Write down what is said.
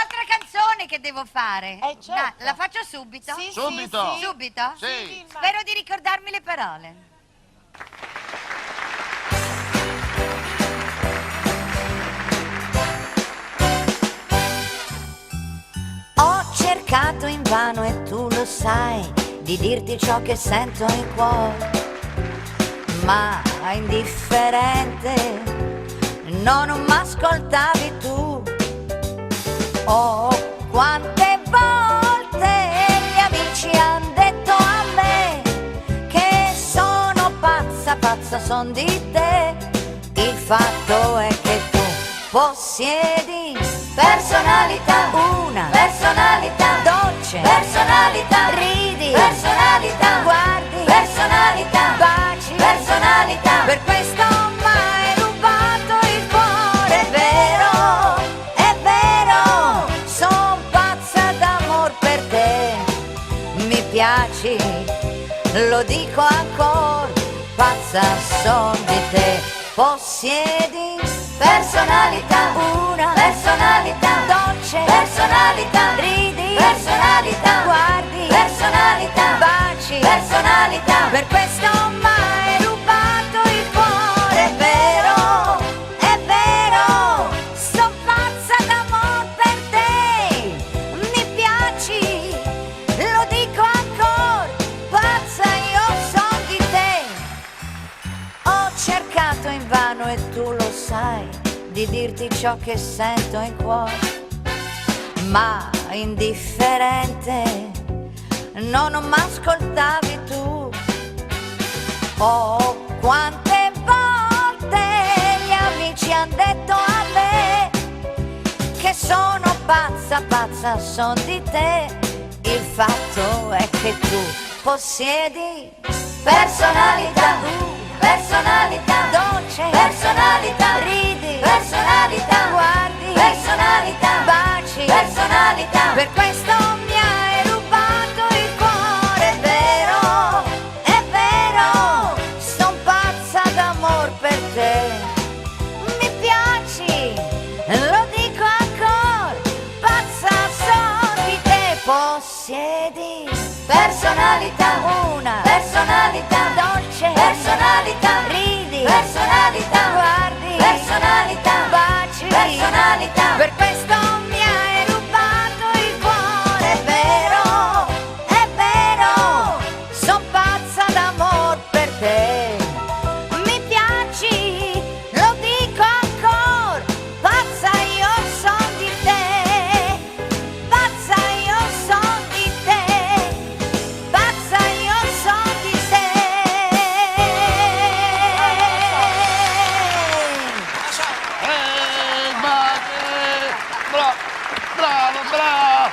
un'altra canzone che devo fare. Certo. Dai, la faccio subito? Sì, Subito. sì, sì. Subito? Sì. Spero di ricordarmi le parole. Ho cercato invano e tu lo sai di dirti ciò che sento in cuore, ma indifferente non m'ascoltavi tu. Oh, quante volte gli amici han detto a me che sono pazza, pazza son di te. Il fatto è che tu possiedi personalità, una personalità dolce, personalità, ridi, personalità, guardi, personalità, baci, personalità. Per questo mai rubato il cuore, è vero, son pazza d'amor per te. Mi piaci, lo dico ancora, pazza son di te. Possiedi personalità, una personalità dolce, personalità, ridi, personalità, guardi, personalità, baci, personalità. Per questo mai rubato il cuore, è vero, son pazza d'amor per te. Mi piaci, lo dico ancora, pazza io son di te. Ho cercato invano e tu lo sai di dirti ciò che sento in cuore, ma indifferente non m'ascoltavi tu. Oh, quante volte gli amici han detto a me che sono pazza, pazza son di te. Il fatto è che tu possiedi personalità, personalità dolce, personalità, ridi, personalità, guardi, personalità, baci, personalità. Per questo mi hai rubato il cuore, è vero, son pazza d'amor per te. Mi piaci, lo dico ancora, pazza son di te. Possiedi personalità, una personalità dolce, personalità, ridi, personalità, guardi, personalità, baci, personalità. Per questo mi hai rubato il cuore, è vero, son pazza d'amor per te. Mi piaci, lo dico ancora, pazza io son di te, pazza io son di te, pazza io son di te. Bravo, bravo, bravo.